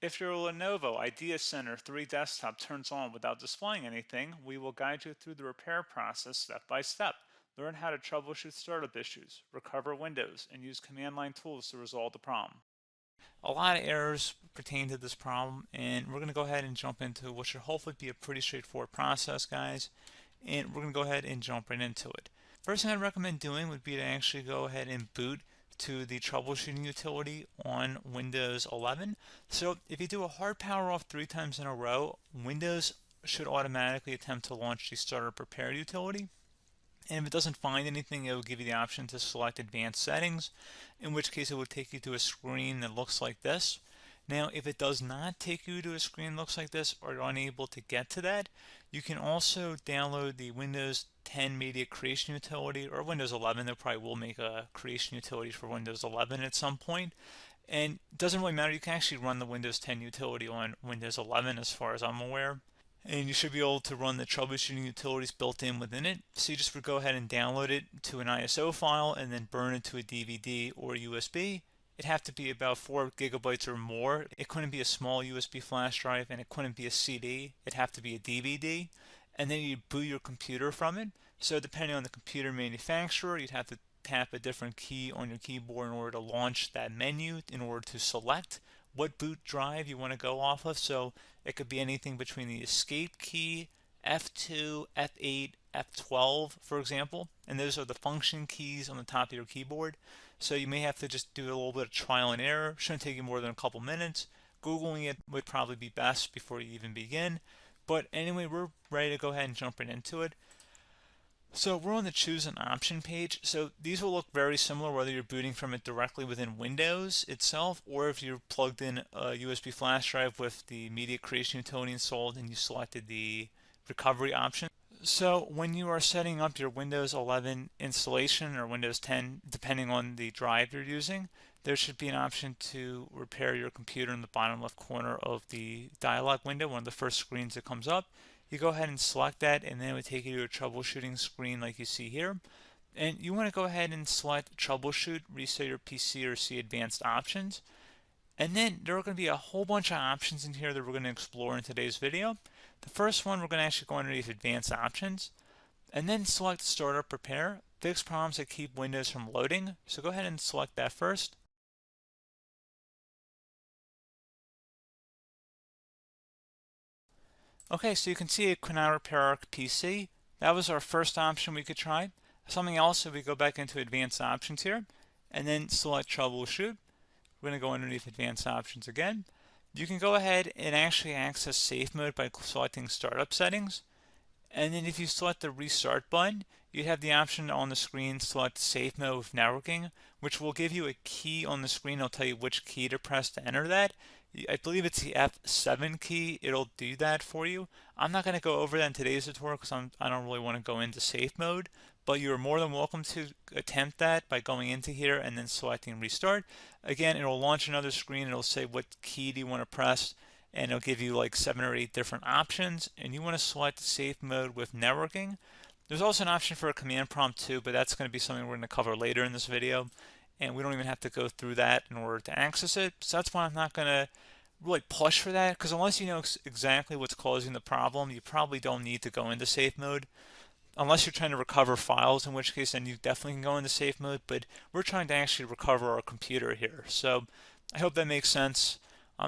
If your Lenovo IdeaCentre 3 desktop turns on without displaying anything, we will guide you through the repair process step by step. Learn how to troubleshoot startup issues, recover Windows, and use command line tools to resolve the problem. A lot of errors pertain to this problem, and we're going to go ahead and jump into what should hopefully be a pretty straightforward process, guys. And we're going to go ahead and jump right into it. First thing I'd recommend doing would be to actually go ahead and boot to the troubleshooting utility on Windows 11. So if you do a hard power off 3 times in a row, Windows should automatically attempt to launch the startup repair utility. And if it doesn't find anything, it will give you the option to select advanced settings, in which case it will take you to a screen that looks like this. Now, if it does not take you to a screen that looks like this, or you're unable to get to that, you can also download the Windows 10 Media Creation Utility, or Windows 11. They probably will make a creation utility for Windows 11 at some point. And it doesn't really matter, you can actually run the Windows 10 utility on Windows 11 as far as I'm aware. And you should be able to run the troubleshooting utilities built in within it. So you just would go ahead and download it to an ISO file and then burn it to a DVD or USB. It'd have to be about 4 gigabytes or more. It couldn't be a small USB flash drive, and it couldn't be a CD. It'd have to be a DVD. And then you'd boot your computer from it. So depending on the computer manufacturer, you'd have to tap a different key on your keyboard in order to launch that menu, in order to select what boot drive you want to go off of. So it could be anything between the escape key, F2, F8, F12, for example. And those are the function keys on the top of your keyboard. So you may have to just do a little bit of trial and error. Shouldn't take you more than a couple minutes. Googling it would probably be best before you even begin. But anyway, we're ready to go ahead and jump right into it. So we're on the choose an option page. So these will look very similar whether you're booting from it directly within Windows itself, or if you're plugged in a USB flash drive with the media creation utility installed and you selected the recovery option. So when you are setting up your Windows 11 installation or Windows 10, depending on the drive you're using, there should be an option to repair your computer in the bottom left corner of the dialog window, one of the first screens that comes up. You go ahead and select that, and then it would take you to a troubleshooting screen like you see here. And you want to go ahead and select troubleshoot, reset your PC, or see advanced options. And then there are going to be a whole bunch of options in here that we're going to explore in today's video. The first one, we're going to actually go underneath advanced options and then select startup repair, fix problems that keep Windows from loading. So go ahead and select that first. Okay, so you can see it cannot repair our PC. That was our first option we could try. Something else, if we go back into advanced options here and then select troubleshoot, we're going to go underneath advanced options again. You can go ahead and actually access safe mode by selecting startup settings. And then if you select the restart button, you have the option on the screen select safe mode with networking, which will give you a key on the screen. It'll tell you which key to press to enter that. I believe it's the F7 key. It'll do that for you. I'm not going to go over that in today's tutorial because I don't really want to go into safe mode, but you're more than welcome to attempt that by going into here and then selecting restart. Again, it'll launch another screen. It'll say what key do you want to press, and it'll give you like 7 or 8 different options, and you want to select safe mode with networking. There's also an option for a command prompt too, but that's going to be something we're going to cover later in this video, and we don't even have to go through that in order to access it. So that's why I'm not going to really push for that, because unless you know exactly what's causing the problem, you probably don't need to go into safe mode. Unless you're trying to recover files, in which case then you definitely can go into safe mode, but we're trying to actually recover our computer here. So I hope that makes sense.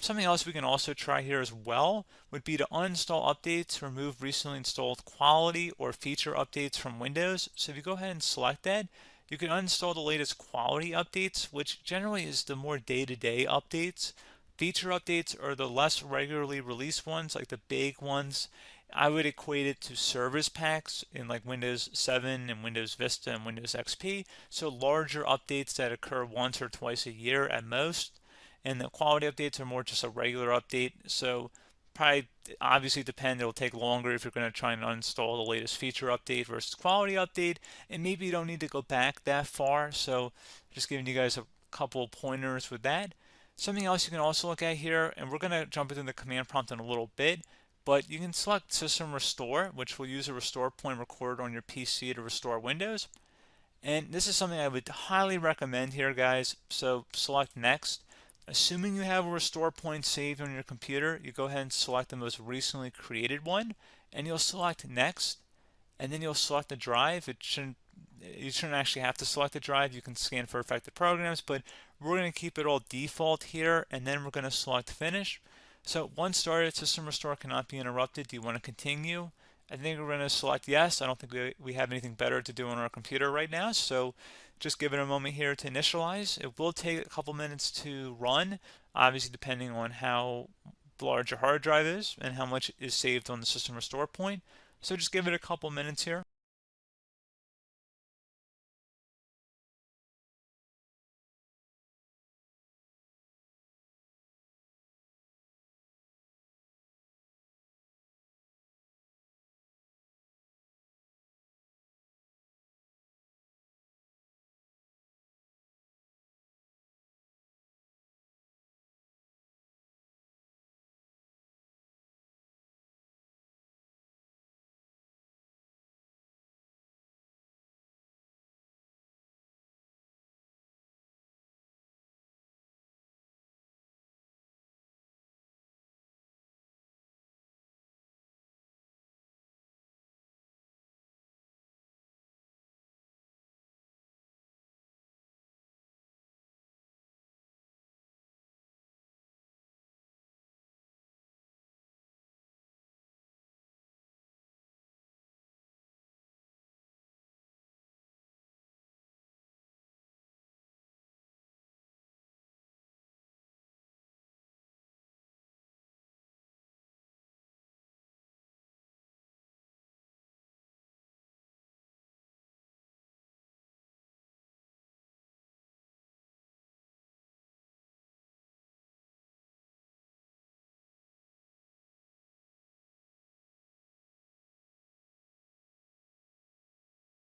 Something else we can also try here as well would be to uninstall updates, remove recently installed quality or feature updates from Windows. So if you go ahead and select that, you can uninstall the latest quality updates, which generally is the more day-to-day updates. Feature updates are the less regularly released ones, like the big ones. I would equate it to service packs in like Windows 7 and Windows Vista and Windows XP. So larger updates that occur once or twice a year at most. And the quality updates are more just a regular update. So probably obviously depend, it'll take longer if you're going to try and uninstall the latest feature update versus quality update. And maybe you don't need to go back that far. So just giving you guys a couple of pointers with that. Something else you can also look at here, and we're going to jump into the command prompt in a little bit, but you can select System Restore, which will use a restore point recorded on your PC to restore Windows. And this is something I would highly recommend here, guys. So select Next. Assuming you have a restore point saved on your computer, you go ahead and select the most recently created one, and you'll select next, and then you'll select the drive. You shouldn't actually have to select the drive. You can scan for affected programs, but we're going to keep it all default here, and then we're going to select finish. So once started, system restore cannot be interrupted. Do you want to continue? I think we're going to select yes. I don't think we have anything better to do on our computer right now, so just give it a moment here to initialize. It will take a couple minutes to run, obviously depending on how large your hard drive is and how much is saved on the system restore point. So just give it a couple minutes here.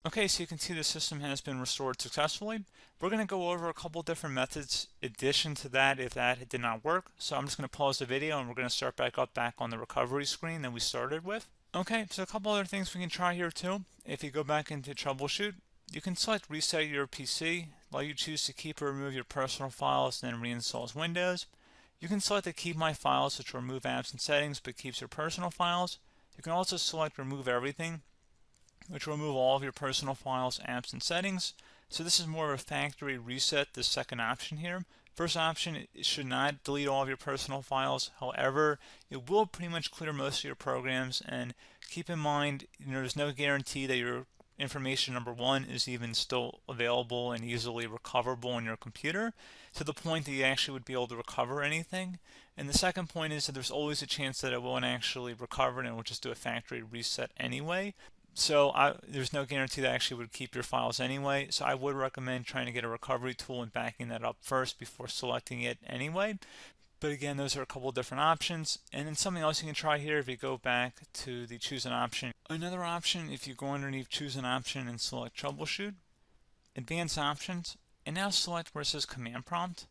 Okay, so you can see the system has been restored successfully. We're going to go over a couple different methods in addition to that if that did not work. So I'm just going to pause the video and we're going to start back on the recovery screen that we started with. Okay, so a couple other things we can try here too. If you go back into troubleshoot, you can select reset your PC, let you choose to keep or remove your personal files, and then reinstalls Windows. You can select to keep my files, which will remove apps and settings but keeps your personal files. You can also select remove everything, which will remove all of your personal files, apps, and settings. So this is more of a factory reset, the second option here. First option, it should not delete all of your personal files. However, it will pretty much clear most of your programs, and keep in mind, there's no guarantee that your information, number one, is even still available and easily recoverable on your computer to the point that you actually would be able to recover anything. And the second point is that there's always a chance that it won't actually recover and it will just do a factory reset anyway. So there's no guarantee that actually would keep your files anyway. So I would recommend trying to get a recovery tool and backing that up first before selecting it anyway. But again, those are a couple of different options. And then something else you can try here if you go back to the choose an option. Another option, if you go underneath choose an option and select troubleshoot, advanced options, and now select where it says command prompt.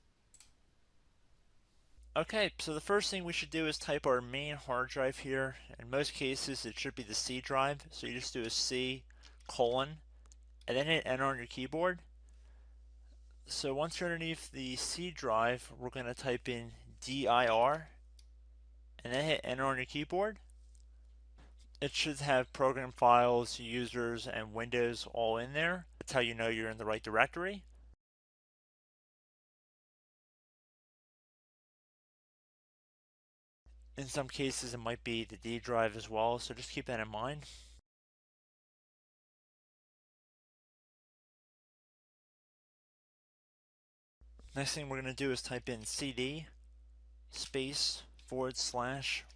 Okay, so the first thing we should do is type our main hard drive here. In most cases, it should be the C drive. So you just do a C colon and then hit enter on your keyboard. So once you're underneath the C drive, we're going to type in dir and then hit enter on your keyboard. It should have program files, users, and Windows all in there. That's how you know you're in the right directory. In some cases, it might be the D drive as well, so just keep that in mind. Next thing we're going to do is type in cd space /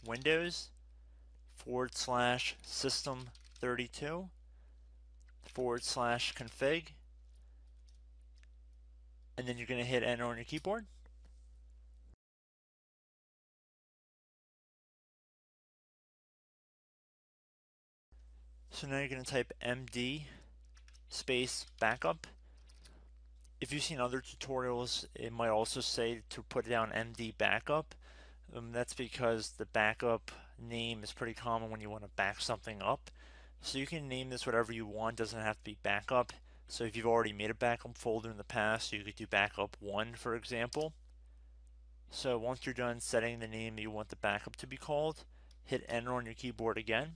Windows / system 32 / config, and then you're going to hit enter on your keyboard. So now you're going to type md space backup. If you've seen other tutorials, it might also say to put down md backup. That's because the backup name is pretty common when you want to back something up. So you can name this whatever you want, doesn't have to be backup. So if you've already made a backup folder in the past, you could do backup 1, for example. So once you're done setting the name you want the backup to be called, hit enter on your keyboard again.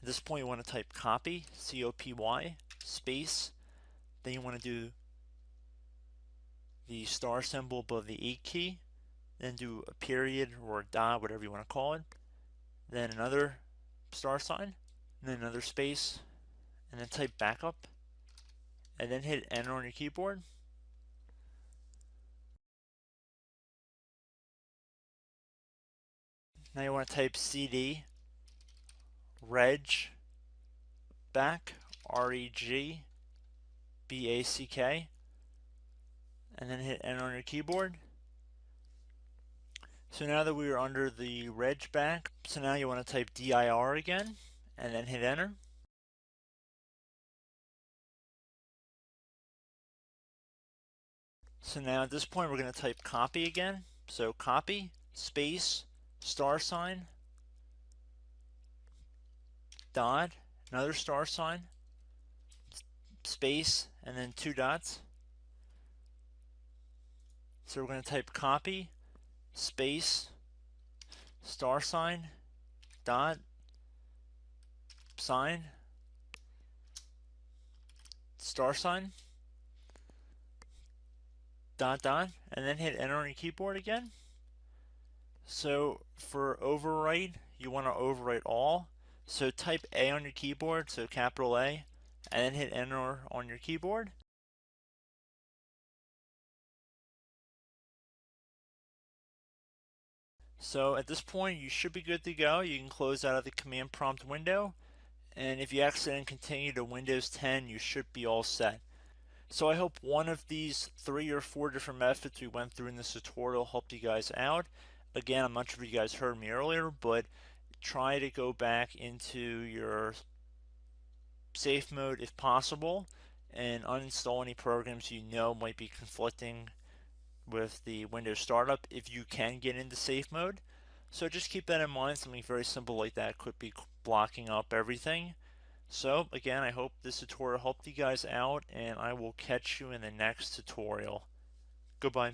At this point you want to type copy, C-O-P-Y, space, then you want to do the star symbol above the 8 key, then do a period or a dot, whatever you want to call it, then another star sign, and then another space, and then type backup, and then hit enter on your keyboard. Now you want to type CD reg back, REGBACK, and then hit enter on your keyboard. So now that we are under the reg back, so now you want to type DIR again, and then hit enter. So now at this point we're going to type copy again. So copy, space, star sign, dot, another star sign, space, and then 2 dots. So we're going to type copy, space, star sign, dot, sign, star sign, dot, dot, and then hit enter on your keyboard again. So for overwrite, you want to overwrite all. So type A on your keyboard, so capital A, and then hit enter on your keyboard. So at this point you should be good to go. You can close out of the command prompt window, and if you accidentally continue to Windows 10 you should be all set. So I hope one of these 3 or 4 different methods we went through in this tutorial helped you guys out. Again, I'm not sure if you guys heard me earlier, but try to go back into your safe mode if possible and uninstall any programs you know might be conflicting with the Windows startup if you can get into safe mode. So just keep that in mind. Something very simple like that could be blocking up everything. So again, I hope this tutorial helped you guys out, and I will catch you in the next tutorial. Goodbye.